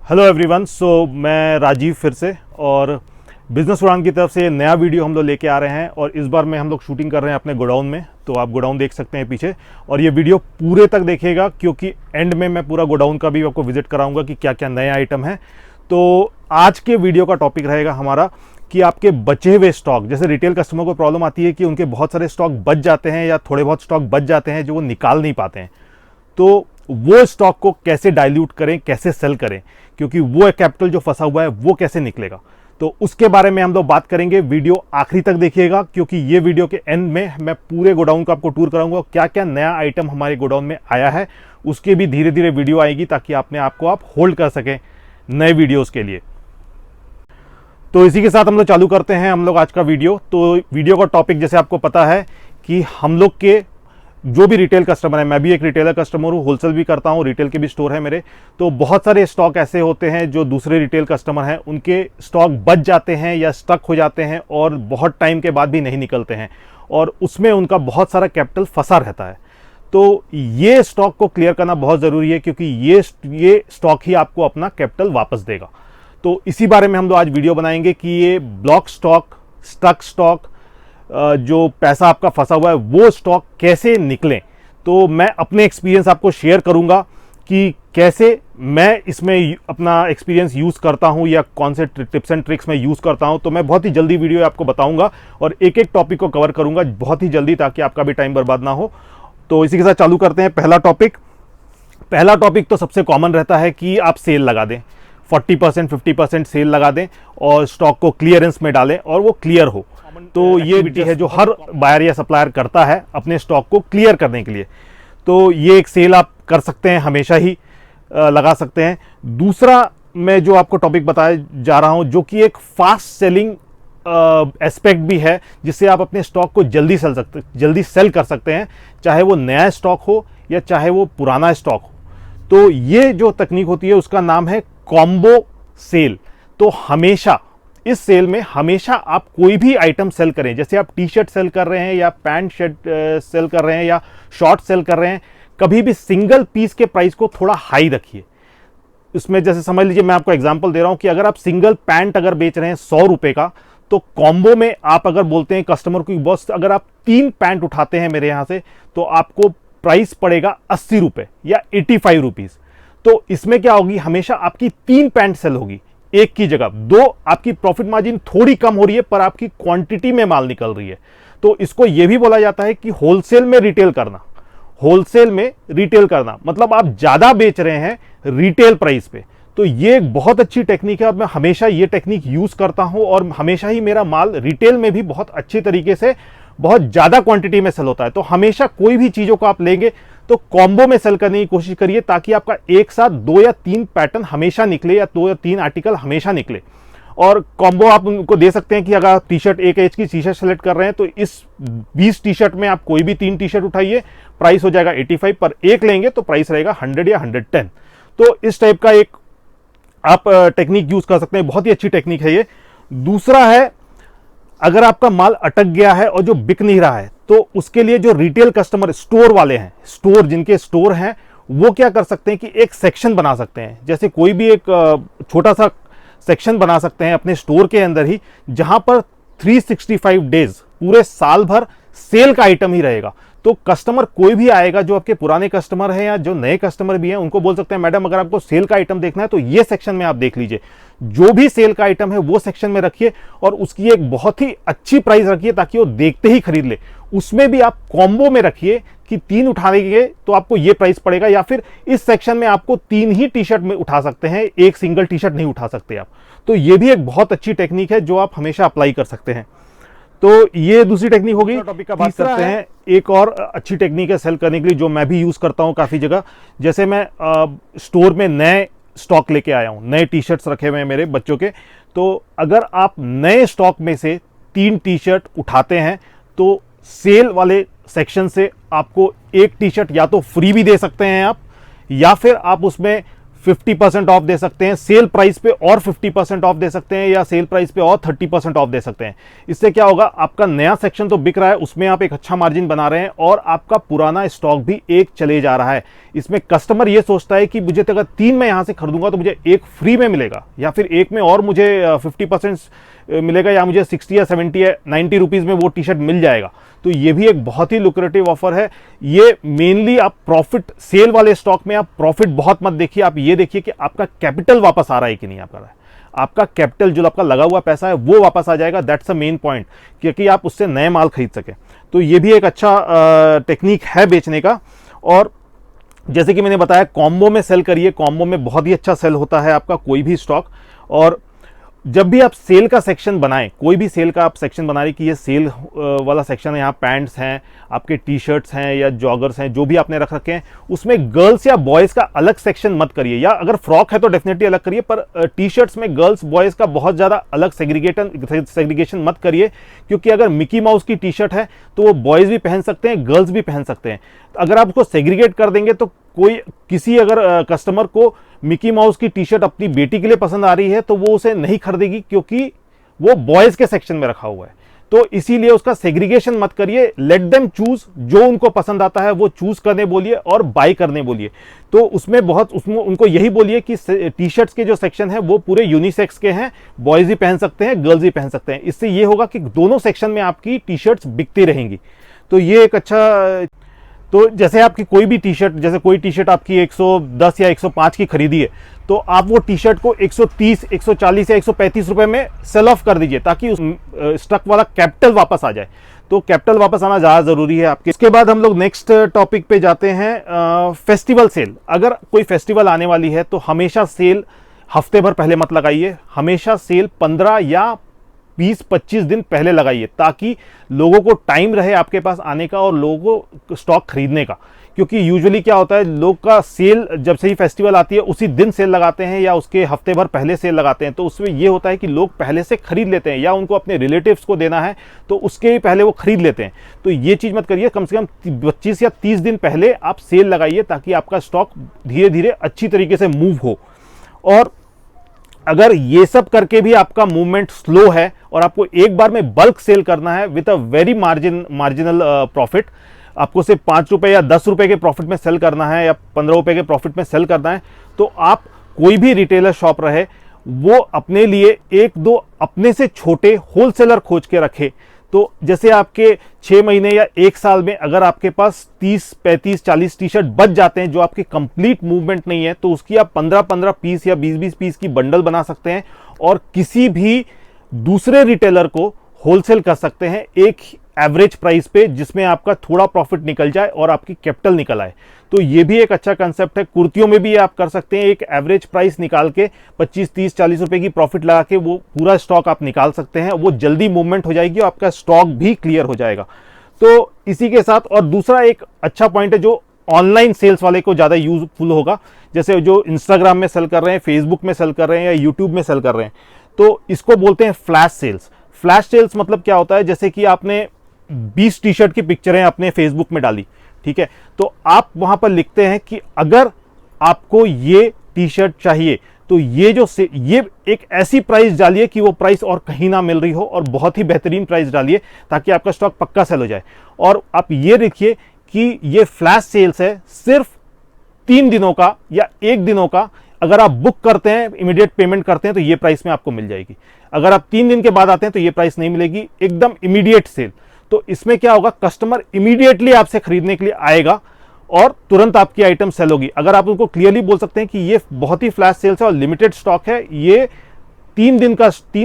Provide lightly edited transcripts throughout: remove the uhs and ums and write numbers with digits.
Hello everyone. मैं राजीव फिर से और बिजनेस उड़ान की तरफ से नया वीडियो हम लोग लेके आ रहे हैं और इस बार में हम लोग शूटिंग कर रहे हैं अपने गोडाउन में। तो आप गोडाउन देख सकते हैं पीछे और ये वीडियो पूरे तक देखिएगा क्योंकि एंड में मैं पूरा गोडाउन का भी आपको विजिट कराऊंगा कि क्या क्या नए आइटम है। तो आज के वीडियो का टॉपिक रहेगा हमारा कि आपके बचे हुए स्टॉक, जैसे रिटेल कस्टमर को प्रॉब्लम आती है कि उनके बहुत सारे स्टॉक बच जाते हैं या थोड़े बहुत स्टॉक बच जाते हैं जो वो निकाल नहीं पाते हैं, तो वो स्टॉक को कैसे डाइल्यूट करें, कैसे सेल करें, क्योंकि वो कैपिटल जो फंसा हुआ है वो कैसे निकलेगा। तो उसके बारे में हम लोग बात करेंगे। वीडियो आखिरी तक देखिएगा क्योंकि ये वीडियो के एंड में मैं पूरे गोडाउन का आपको टूर कराऊंगा। क्या क्या नया आइटम हमारे गोडाउन में आया है उसके भी धीरे धीरे वीडियो आएगी ताकि अपने आप को आप होल्ड कर सकें नए वीडियोस के लिए। तो इसी के साथ हम लोग चालू करते हैं हम लोग आज का वीडियो। तो वीडियो का टॉपिक जैसे आपको पता है कि हम लोग के जो भी रिटेल कस्टमर है, मैं भी एक रिटेलर कस्टमर हूँ, होलसेल भी करता हूँ, रिटेल के भी स्टोर है मेरे। तो बहुत सारे स्टॉक ऐसे होते हैं जो दूसरे रिटेल कस्टमर हैं उनके स्टॉक बच जाते हैं या स्टक हो जाते हैं और बहुत टाइम के बाद भी नहीं निकलते हैं और उसमें उनका बहुत सारा कैपिटल फंसा रहता है। तो ये स्टॉक को क्लियर करना बहुत ज़रूरी है क्योंकि ये स्टॉक ही आपको अपना कैपिटल वापस देगा। तो इसी बारे में हम लोग आज वीडियो बनाएंगे कि ये ब्लॉक स्टॉक, स्टक स्टॉक, जो पैसा आपका फंसा हुआ है वो स्टॉक कैसे निकलें। तो मैं अपने एक्सपीरियंस आपको शेयर करूंगा कि कैसे मैं इसमें अपना एक्सपीरियंस यूज़ करता हूं या कौन से टिप्स एंड ट्रिक्स मैं यूज़ करता हूं। तो मैं बहुत ही जल्दी वीडियो आपको बताऊंगा और एक एक टॉपिक को कवर करूंगा बहुत ही जल्दी ताकि आपका भी टाइम बर्बाद ना हो। तो इसी के साथ चालू करते हैं। पहला टॉपिक तो सबसे कॉमन रहता है कि आप सेल लगा दें, 40% 50% सेल लगा दें और स्टॉक को क्लियरेंस में डालें और वो क्लियर हो। तो ये एक्टिविटी है जो हर बायर या सप्लायर करता है अपने स्टॉक को क्लियर करने के लिए। तो ये एक सेल आप कर सकते हैं, हमेशा ही लगा सकते हैं। दूसरा मैं जो आपको टॉपिक बताया जा रहा हूं जो कि एक फास्ट सेलिंग एस्पेक्ट भी है जिससे आप अपने स्टॉक को जल्दी सेल कर सकते हैं, चाहे वो नया स्टॉक हो या चाहे वो पुराना स्टॉक हो। तो ये जो तकनीक होती है उसका नाम है कॉम्बो सेल। तो हमेशा इस सेल में हमेशा आप कोई भी आइटम सेल करें, जैसे आप टी शर्ट सेल कर रहे हैं या पैंट शर्ट सेल कर रहे हैं या शॉर्ट सेल कर रहे हैं, कभी भी सिंगल पीस के प्राइस को थोड़ा हाई रखिए। इसमें जैसे समझ लीजिए, मैं आपको एग्जांपल दे रहा हूं कि अगर आप सिंगल पैंट अगर बेच रहे हैं 100 रुपए का, तो कॉम्बो में आप अगर बोलते हैं कस्टमर को बॉस अगर आप 3 पैंट उठाते हैं मेरे यहां से तो आपको प्राइस पड़ेगा 80 रुपए या 85 रुपीज। तो इसमें क्या होगी, हमेशा आपकी 3 पैंट सेल होगी एक की जगह। 2 आपकी प्रॉफिट मार्जिन थोड़ी कम हो रही है पर आपकी क्वांटिटी में माल निकल रही है। तो इसको यह भी बोला जाता है कि होलसेल में रिटेल करना मतलब आप ज्यादा बेच रहे हैं रिटेल प्राइस पे। तो ये एक बहुत अच्छी टेक्निक है और मैं हमेशा ये टेक्निक यूज करता हूं और हमेशा ही मेरा माल रिटेल में भी बहुत अच्छी तरीके से बहुत ज्यादा क्वांटिटी में सेल होता है। तो हमेशा कोई भी चीजों को आप लेंगे तो कॉम्बो में सेल करने की कोशिश करिए ताकि आपका एक साथ 2 या 3 पैटर्न हमेशा निकले या 2 या 3 आर्टिकल हमेशा निकले। और कॉम्बो आप उनको दे सकते हैं कि अगर आप टी शर्ट, एक एज की टी शर्ट सेलेक्ट कर रहे हैं तो इस 20 टी शर्ट में आप कोई भी 3 टी शर्ट उठाइए, प्राइस हो जाएगा 85, पर एक लेंगे तो प्राइस रहेगा 100 या 110। तो इस टाइप का एक आप टेक्निक यूज कर सकते हैं, बहुत ही अच्छी टेक्निक है ये। दूसरा है, अगर आपका माल अटक गया है और जो बिक नहीं रहा है तो उसके लिए जो रिटेल कस्टमर स्टोर वाले हैं, जिनके स्टोर हैं, वो क्या कर सकते हैं कि एक सेक्शन बना सकते हैं। जैसे कोई भी एक छोटा सा सेक्शन बना सकते हैं अपने स्टोर के अंदर ही, जहां पर 365 डेज पूरे साल भर सेल का आइटम ही रहेगा। तो कस्टमर कोई भी आएगा, जो आपके पुराने कस्टमर हैं या जो नए कस्टमर भी हैं, उनको बोल सकते हैं मैडम अगर आपको सेल का आइटम देखना है तो ये सेक्शन में आप देख लीजिए, जो भी सेल का आइटम है वो सेक्शन में रखिए और उसकी एक बहुत ही अच्छी प्राइस रखिए ताकि वो देखते ही खरीद ले। उसमें भी आप कॉम्बो में रखिए कि 3 उठाएंगे तो आपको ये प्राइस पड़ेगा, या फिर इस सेक्शन में आपको 3 ही टी शर्ट में उठा सकते हैं, एक सिंगल टी शर्ट नहीं उठा सकते आप। तो ये भी एक बहुत अच्छी टेक्निक है जो आप हमेशा अप्लाई कर सकते हैं। तो ये दूसरी टेक्निक होगी। टॉपिक का बात करते हैं, एक और अच्छी टेक्निक है सेल करने के लिए जो मैं भी यूज करता हूं काफी जगह। जैसे मैं स्टोर में नए स्टॉक लेके आया हूं, नए टी शर्ट्स रखे हुए हैं मेरे बच्चों के, तो अगर आप नए स्टॉक में से 3 टी शर्ट उठाते हैं तो सेल वाले सेक्शन से आपको एक टी शर्ट या तो फ्री भी दे सकते हैं आप, या फिर आप उसमें 50% ऑफ दे सकते हैं, सेल प्राइस पे और 50% ऑफ दे सकते हैं, या सेल प्राइस पे और 30% ऑफ दे सकते हैं। इससे क्या होगा, आपका नया सेक्शन तो बिक रहा है, उसमें आप एक अच्छा मार्जिन बना रहे हैं और आपका पुराना स्टॉक भी एक चले जा रहा है। इसमें कस्टमर ये सोचता है कि मुझे तो अगर 3 मैं यहां से खरीदूंगा तो मुझे एक फ्री में मिलेगा, या फिर एक में और मुझे 50% मिलेगा, या मुझे 60 या 70 या 90 रुपीज में वो टी शर्ट मिल जाएगा। तो ये भी एक बहुत ही लुक्रेटिव ऑफर है। ये मेनली आप प्रॉफिट, सेल वाले स्टॉक में आप प्रॉफिट बहुत मत देखिए, आप ये देखिए कि आपका कैपिटल वापस आ रहा है कि नहीं आ रहा है। आपका कैपिटल, जो आपका लगा हुआ पैसा है वो वापस आ जाएगा, दैट्स अ मेन पॉइंट, क्योंकि आप उससे नए माल खरीद सके। तो ये भी एक अच्छा टेक्निक है बेचने का। और जैसे कि मैंने बताया, कॉम्बो में सेल करिए, कॉम्बो में बहुत ही अच्छा सेल होता है आपका कोई भी स्टॉक। और जब भी आप सेल का सेक्शन बनाएं, कोई भी सेल का आप सेक्शन बना रहे कि ये सेल वाला सेक्शन है, यहाँ पैंट्स हैं, आपके टी शर्ट्स हैं या जॉगर्स हैं, जो भी आपने रख रखे हैं, उसमें गर्ल्स या बॉयज़ का अलग सेक्शन मत करिए। या अगर फ्रॉक है तो डेफिनेटली अलग करिए, पर टी शर्ट्स में गर्ल्स बॉयज़ का बहुत ज़्यादा अलग सेग्रीगेशन मत करिए, क्योंकि अगर मिकी माउस की टी शर्ट है तो वो बॉयज़ भी पहन सकते हैं, गर्ल्स भी पहन सकते हैं। तो अगर आप उसको सेग्रीगेट कर देंगे तो किसी अगर कस्टमर को मिकी माउस की टी शर्ट अपनी बेटी के लिए पसंद आ रही है तो वो उसे नहीं खरीदेगी, क्योंकि वो बॉयज के सेक्शन में रखा हुआ है। तो इसीलिए उसका सेग्रीगेशन मत करिए, लेट देम चूज, जो उनको पसंद आता है वो चूज करने बोलिए और बाय करने बोलिए। तो उसमें उनको यही बोलिए कि टी शर्ट्स के जो सेक्शन है वो पूरे यूनिसेक्स के हैं, बॉयज भी पहन सकते हैं, गर्ल्स भी पहन सकते हैं। इससे ये होगा कि दोनों सेक्शन में आपकी टी शर्ट्स बिकती रहेंगी। तो ये एक अच्छा, तो जैसे आपकी कोई भी टी शर्ट, जैसे कोई टी शर्ट आपकी 110 या 105 की खरीदी है, तो आप वो टी शर्ट को 130, 140 या 135 रुपए में सेल ऑफ कर दीजिए, ताकि उस स्टॉक वाला कैपिटल वापस आ जाए। तो कैपिटल वापस आना ज़्यादा ज़रूरी है आपके। इसके बाद हम लोग नेक्स्ट टॉपिक पे जाते हैं, फेस्टिवल सेल। अगर कोई फेस्टिवल आने वाली है तो हमेशा सेल हफ्ते भर पहले मत लगाइए, हमेशा सेल 15 या 20-25 दिन पहले लगाइए, ताकि लोगों को टाइम रहे आपके पास आने का और लोगों को स्टॉक खरीदने का। क्योंकि यूजुअली क्या होता है, लोग का सेल जब से ही फेस्टिवल आती है उसी दिन सेल लगाते हैं या उसके हफ्ते भर पहले सेल लगाते हैं। तो उसमें ये होता है कि लोग पहले से खरीद लेते हैं, या उनको अपने रिलेटिव्स को देना है तो उसके ही पहले वो खरीद लेते हैं। तो ये चीज़ मत करिए, कम से कम 25 या 30 दिन पहले आप सेल लगाइए, ताकि आपका स्टॉक धीरे धीरे अच्छी तरीके से मूव हो। और अगर ये सब करके भी आपका मूवमेंट स्लो है और आपको एक बार में बल्क सेल करना है with a very marginal profit, आपको सिर्फ 5 रुपए या 10 रुपए के प्रॉफिट में सेल करना है या 15 रुपए के प्रॉफिट में सेल करना है, तो आप कोई भी रिटेलर शॉप रहे वो अपने लिए 1-2 अपने से छोटे होलसेलर खोज के रखे। तो जैसे आपके 6 महीने या 1 साल में अगर आपके पास 30, 35, 40 टी शर्ट बच जाते हैं जो आपकी कंप्लीट मूवमेंट नहीं है, तो उसकी आप 15-15 पीस या 20-20 पीस की बंडल बना सकते हैं और किसी भी दूसरे रिटेलर को होलसेल कर सकते हैं एक एवरेज प्राइस पे, जिसमें आपका थोड़ा प्रॉफिट निकल जाए और आपकी कैपिटल निकल आए। तो ये भी एक अच्छा कंसेप्ट है। कुर्तियों में भी आप कर सकते हैं, एक एवरेज प्राइस निकाल के 25, 30, 40 रुपए की प्रॉफिट लगा के वो पूरा स्टॉक आप निकाल सकते हैं। वो जल्दी मूवमेंट हो जाएगी और आपका स्टॉक भी क्लियर हो जाएगा। तो इसी के साथ और दूसरा एक अच्छा पॉइंट है जो ऑनलाइन सेल्स वाले को ज़्यादा यूजफुल होगा, जैसे जो इंस्टाग्राम में सेल कर रहे हैं, फेसबुक में सेल कर रहे हैं या यूट्यूब में सेल कर रहे हैं, तो इसको बोलते हैं फ्लैश सेल्स। फ्लैश सेल्स मतलब क्या होता है, जैसे कि आपने 20 टी शर्ट की पिक्चरें अपने फेसबुक में डाली, ठीक है, तो आप वहां पर लिखते हैं कि अगर आपको ये टी शर्ट चाहिए तो ये एक ऐसी प्राइस डालिए कि वो प्राइस और कहीं ना मिल रही हो, और बहुत ही बेहतरीन प्राइस डालिए ताकि आपका स्टॉक पक्का सेल हो जाए। और आप ये देखिए कि ये फ्लैश सेल्स है सिर्फ 3 दिनों का या 1 दिनों का। अगर आप बुक करते हैं, इमीडिएट पेमेंट करते हैं, तो ये प्राइस में आपको मिल जाएगी। अगर आप 3 दिन के बाद आते हैं तो ये प्राइस नहीं मिलेगी, एकदम इमीडिएट सेल। तो इसमें क्या होगा, कस्टमर इमीडिएटली आपसे खरीदने के लिए आएगा और तुरंत आपकी आइटम सेल होगी। अगर आप उनको क्लियरली बोल सकते हैं कि ये बहुत ही फ्लैश सेल्स है और लिमिटेड स्टॉक है, ये 3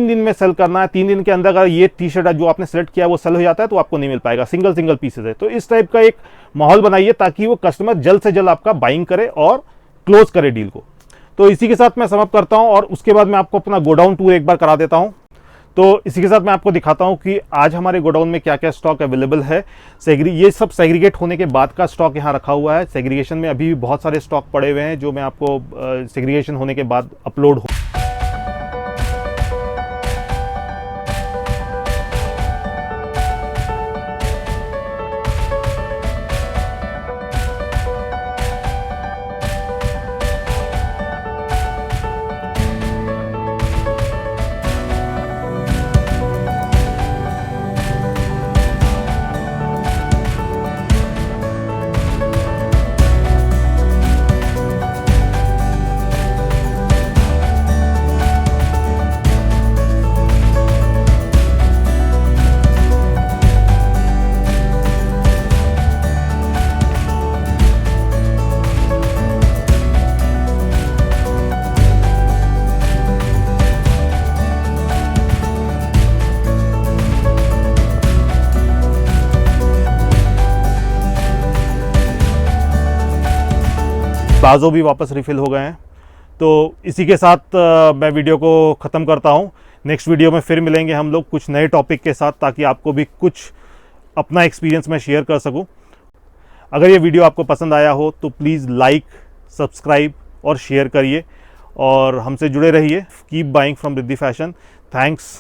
दिन में सेल करना है, 3 दिन के अंदर अगर ये टी शर्ट जो आपने सेलेक्ट किया वो सेल हो जाता है तो आपको नहीं मिल पाएगा, सिंगल पीसेस है। तो इस टाइप का एक माहौल बनाइए ताकि वो कस्टमर जल्द से जल्द आपका बाइंग करे और क्लोज करे डील को। तो इसी के साथ मैं समाप्त करता हूं और उसके बाद मैं आपको अपना गोडाउन टूर एक बार करा देता हूं। तो इसी के साथ मैं आपको दिखाता हूं कि आज हमारे गोडाउन में क्या क्या स्टॉक अवेलेबल है। ये सब सेग्रीगेट होने के बाद का स्टॉक यहां रखा हुआ है। सेग्रीगेशन में अभी भी बहुत सारे स्टॉक पड़े हुए हैं जो मैं आपको सेग्रीगेशन होने के बाद अपलोड हो प्लाजो भी वापस रिफ़िल हो गए हैं। तो इसी के साथ मैं वीडियो को ख़त्म करता हूँ। नेक्स्ट वीडियो में फिर मिलेंगे हम लोग कुछ नए टॉपिक के साथ, ताकि आपको भी कुछ अपना एक्सपीरियंस मैं शेयर कर सकूँ। अगर ये वीडियो आपको पसंद आया हो तो प्लीज़ लाइक, सब्सक्राइब और शेयर करिए और हमसे जुड़े रहिए। Keep buying from Riddhi fashion. Thanks.